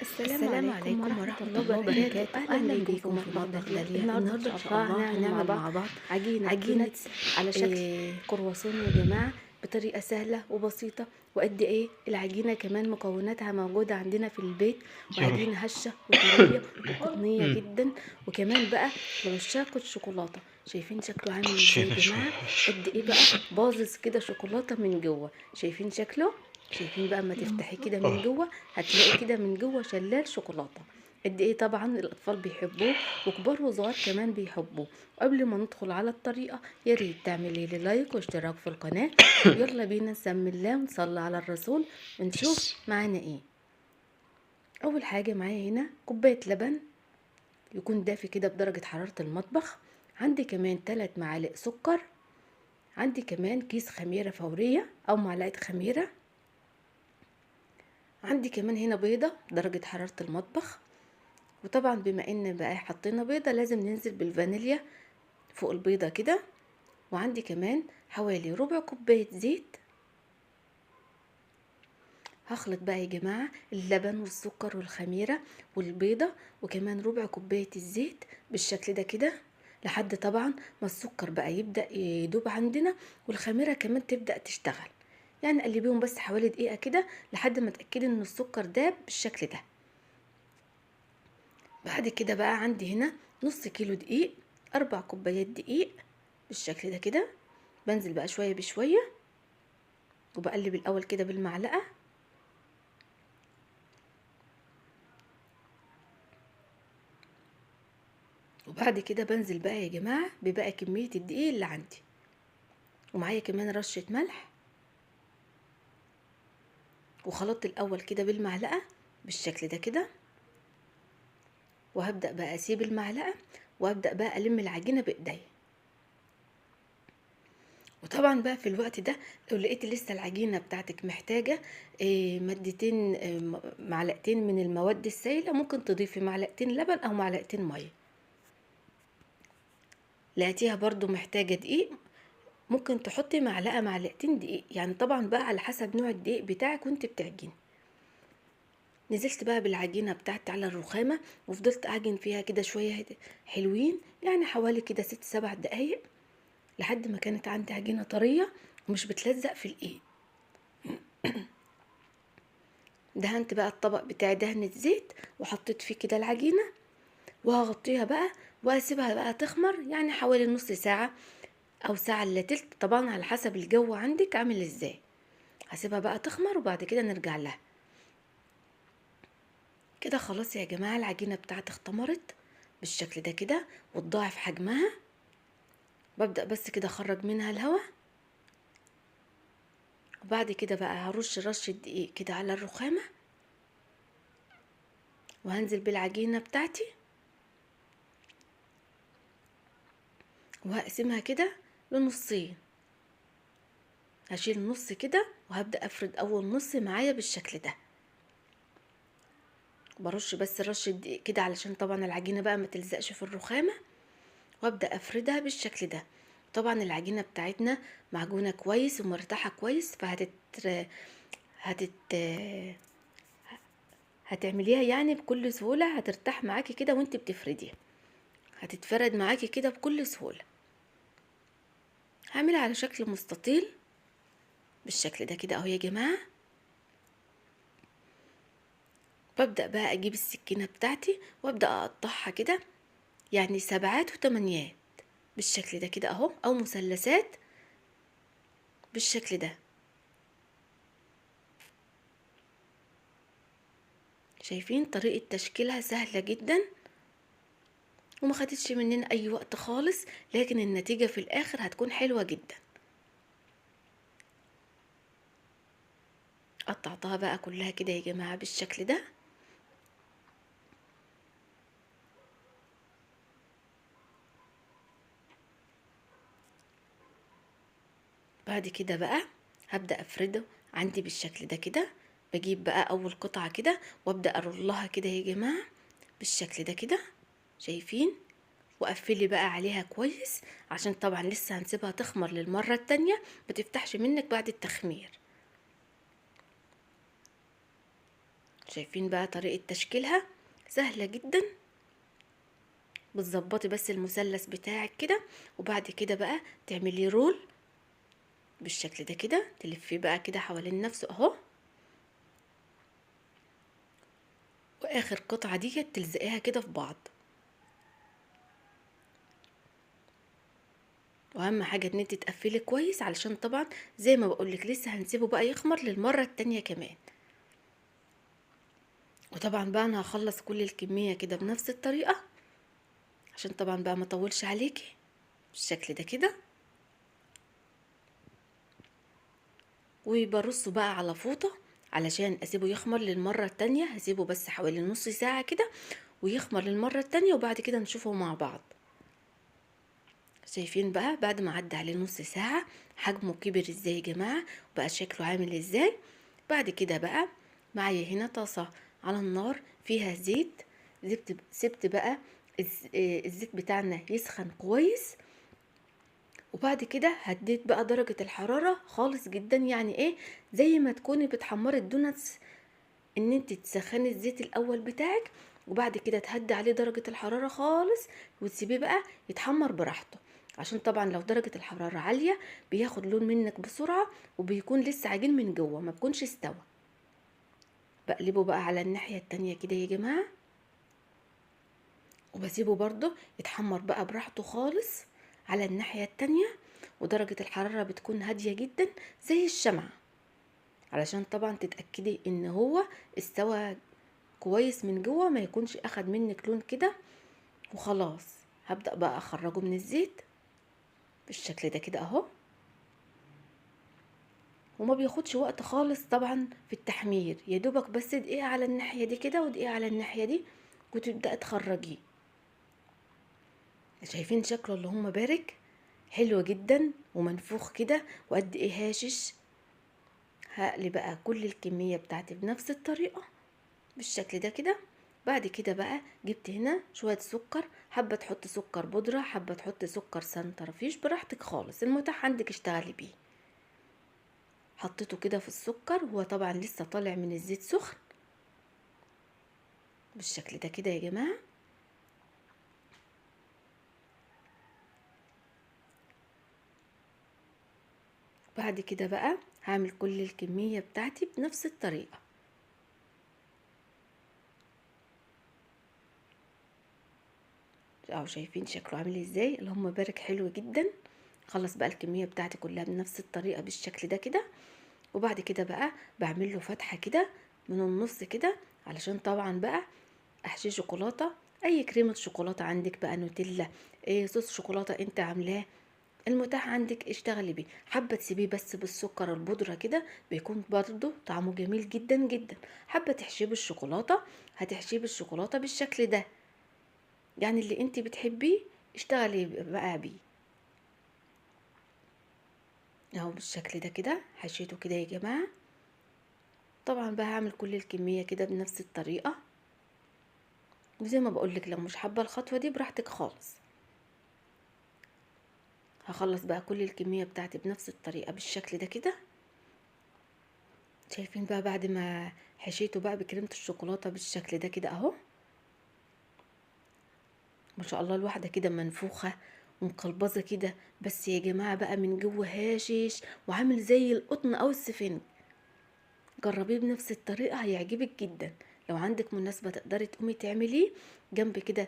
السلام عليكم ورحمة الله وبركاته. أهلا بيكم في مطبخ داليا. النهاردة إن شاء الله هنعمل مع بعض عجينة على شكل كرواسون يا جماعة، بطريقة سهلة وبسيطة. وقد إيه العجينة كمان مكوناتها موجودة عندنا في البيت، يلا. وعجينة هشة وطرية وقطنية جدا. وكمان بقى لعشاق الشوكولاتة، شايفين شكله عامل ازاي يا خشينا شوية جماعة؟ ماشي. قد إيه بقى باظظ كده شوكولاتة من جوه، شايفين شكله؟ شايفين بقى اما تفتحيه كده من اه جوه هتلاقي كده من جوه شلال شوكولاته. قد ايه طبعا الاطفال بيحبوه، وكبار وصغار كمان بيحبوه. قبل ما ندخل على الطريقه يا ريت تعملي لي لايك واشتراك في القناه. ويلا بينا نسمي الله ونصلي على الرسول ونشوف يس. معانا ايه. اول حاجه معايا هنا كوبايه لبن يكون دافي كده بدرجه حراره المطبخ. عندي كمان 3 معالق سكر. عندي كمان كيس خميره فوريه او معلقه خميره. عندي كمان هنا بيضه درجه حراره المطبخ. وطبعا بما ان بقى حطينا بيضة لازم ننزل بالفانيليا فوق البيضة كده. وعندي كمان حوالي ربع كوباية زيت. هخلط بقى يا جماعة اللبن والسكر والخميرة والبيضة وكمان ربع كوباية الزيت بالشكل ده كده، لحد طبعا ما السكر بقى يبدأ يدوب عندنا والخميرة كمان تبدأ تشتغل. يعني قلبيهم بس حوالي دقيقة كده لحد ما تأكدي ان السكر داب بالشكل ده. بعد كده بقى عندي هنا نص كيلو دقيق، 4 كوبايات دقيق بالشكل ده كده. بنزل بقى شوية بشوية وبقلب الأول كده بالمعلقة. وبعد كده بنزل بقى يا جماعة ببقى كمية الدقيق اللي عندي، ومعايا كمان رشة ملح. وخلطت الأول كده بالمعلقة بالشكل ده كده. وهبدأ بقى أسيب المعلقة وأبدأ بقى ألم العجينة بإيديا. وطبعا بقى في الوقت ده لو لقيت لسه العجينة بتاعتك محتاجة مادتين، معلقتين من المواد السائلة، ممكن تضيفي معلقتين لبن أو معلقتين مية. لقيتيها برضو محتاجة دقيق، ممكن تحطي معلقة معلقتين دقيق، يعني طبعا بقى على حسب نوع الدقيق بتاعك وانت بتعجني. نزلت بقى بالعجينة بتاعتي على الرخامة وفضلت أعجن فيها كده شوية حلوين، يعني حوالي كده 6 7 دقايق، لحد ما كانت عندي عجينة طرية ومش بتلزق في الإيد. دهنت بقى الطبق بتاعي دهنة زيت وحطيت فيه كده العجينة، وهغطيها بقى واسيبها بقى تخمر يعني حوالي نص ساعة او ساعة الا تلت، طبعا على حسب الجو عندك عامل ازاي. هسيبها بقى تخمر وبعد كده نرجع لها. كده خلاص يا جماعة العجينة بتاعتي اختمرت بالشكل ده كده وتضاعف حجمها. ببدأ بس كده اخرج منها الهواء. وبعد كده بقى هرش رشة دقيق كده على الرخامة، وهنزل بالعجينة بتاعتي وهقسمها كده لنصين. هشيل نص كده وهبدأ افرد اول نص معايا بالشكل ده. برش بس رشة دقيق كده علشان طبعا العجينة بقى ما تلزقش في الرخامة، وابدأ افردها بالشكل ده. طبعا العجينة بتاعتنا معجونة كويس ومرتاحة كويس، هتت هتعمليها يعني بكل سهولة، هترتاح معاكي كده وانت بتفرديها، هتتفرد معاكي كده بكل سهولة. هعملها على شكل مستطيل بالشكل ده كده اهو يا جماعة. ببدأ بقى اجيب السكينة بتاعتي وابدأ اقطعها كده، يعني 7 و8 بالشكل ده كده اهو، او مثلثات بالشكل ده. شايفين طريقة تشكيلها سهلة جدا وما خدتش مننا اي وقت خالص، لكن النتيجة في الاخر هتكون حلوة جدا. قطعتها بقى كلها كده يا جماعة بالشكل ده. بعد كده بقى هبدأ افرده عندي بالشكل ده كده. بجيب بقى اول قطعة كده وابدأ ارولها كده يا جماعة بالشكل ده كده، شايفين؟ وقفلي بقى عليها كويس عشان طبعا لسه هنسيبها تخمر للمرة التانية، ما تفتحش منك بعد التخمير. شايفين بقى طريقة تشكيلها سهلة جدا. بتظبطي بس المثلث بتاعك كده، وبعد كده بقى تعملي رول بالشكل ده كده، تلفيه بقى كده حوالين نفسه اهو. واخر قطعة دي تلزقيها كده في بعض. واهم حاجة ان انت تقفلي كويس، علشان طبعا زي ما بقولك لسه هنسيبه بقى يخمر للمرة التانية كمان. وطبعا بقى انا هخلص كل الكمية كده بنفس الطريقة، عشان طبعا بقى ما اطولش عليكي. بالشكل ده كده، وبرصه بقى على فوطة علشان اسيبه يخمر للمرة التانية. هسيبه بس حوالي نص ساعة كده ويخمر للمرة التانية، وبعد كده نشوفه مع بعض. شايفين بقى بعد ما عدى عليه نص ساعة حجمه كبر ازاي يا جماعة، وبقى شكله عامل ازاي. بعد كده بقى معايا هنا طاسة على النار فيها زيت. سبت بقى الزيت بتاعنا يسخن كويس، وبعد كده هديت بقى درجة الحرارة خالص جدا. يعني ايه؟ زي ما تكوني بتحمري الدوناتس، ان انت تسخني الزيت الاول بتاعك، وبعد كده تهدي عليه درجة الحرارة خالص، وتسيبيه بقى يتحمر براحته. عشان طبعا لو درجة الحرارة عالية بياخد لون منك بسرعة، وبيكون لسه عجين من جوه ما بيكونش استوى. بقلبه بقى على الناحية التانية كده يا جماعة، وبسيبه برضو يتحمر بقى براحته خالص على الناحية التانية. ودرجة الحرارة بتكون هادية جدا زي الشمعة، علشان طبعا تتأكدي ان هو استوى كويس من جوه، ما يكونش اخد منك لون كده. وخلاص هبدأ بقى اخرجه من الزيت بالشكل ده كده اهو. وما بياخدش وقت خالص طبعا في التحمير، يا دوبك بس دقيقة على الناحية دي كده ودقيقة على الناحية دي، وتبدأ تخرجيه. شايفين شكله اللهم بارك، حلو جدا ومنفوخ كده وقد ايه هاشش. هقلي بقى كل الكمية بتاعتي بنفس الطريقة بالشكل ده كده. بعد كده بقى جبت هنا شوية سكر، حابة تحط سكر بودرة، حابة تحط سكر سنترفيش، براحتك خالص، المتاح عندك اشتغلي بيه. حطيته كده في السكر، هو طبعا لسه طالع من الزيت سخن بالشكل ده كده يا جماعة. بعد كده بقى هعمل كل الكمية بتاعتي بنفس الطريقة. اهو شايفين شكله عامل ازاي، اللهم بارك، حلو جدا. خلص بقى الكمية بتاعتي كلها بنفس الطريقة بالشكل ده كده. وبعد كده بقى بعمل له فتحة كده من النص كده، علشان طبعا بقى احشيه شوكولاتة. اي كريمة شوكولاتة عندك بقى، نوتيلا، ايه صوص شوكولاتة انت عاملاه، المتاح عندك اشتغلي بيه. حابة تسيبيه بس بالسكر البودرة كده بيكون برضو طعمه جميل جدا جدا. حابة تحشيه بالشوكولاتة هتحشيه بالشوكولاتة بالشكل ده، يعني اللي انت بتحبيه اشتغلي بقى بيه. اهو بالشكل ده كده حشيته كده يا جماعة. طبعا بقى هعمل كل الكمية كده بنفس الطريقة، وزي ما بقولك لو مش حابة الخطوة دي براحتك خالص. هخلص بقى كل الكمية بتاعتي بنفس الطريقة بالشكل ده كده. شايفين بقى بعد ما حشيته بقى بكريمة الشوكولاتة بالشكل ده كده اهو. ما شاء الله الواحدة كده منفوخة ومقلبظة كده، بس يا جماعة بقى من جوه هاشش وعامل زي القطن او السفنج. جربيه بنفس الطريقة هيعجبك جدا. لو عندك مناسبة تقدري تقومي تعمليه جنب كده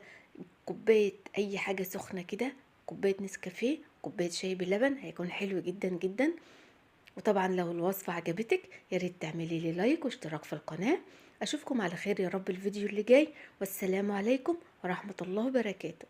كوباية اي حاجة سخنة كده، كوباية نسكافيه، كوباية شاي بلبن، هيكون حلو جدا جدا. وطبعا لو الوصفة عجبتك ياريت تعملي لي لايك واشتراك في القناة. اشوفكم على خير يا رب الفيديو اللي جاي، والسلام عليكم ورحمة الله وبركاته.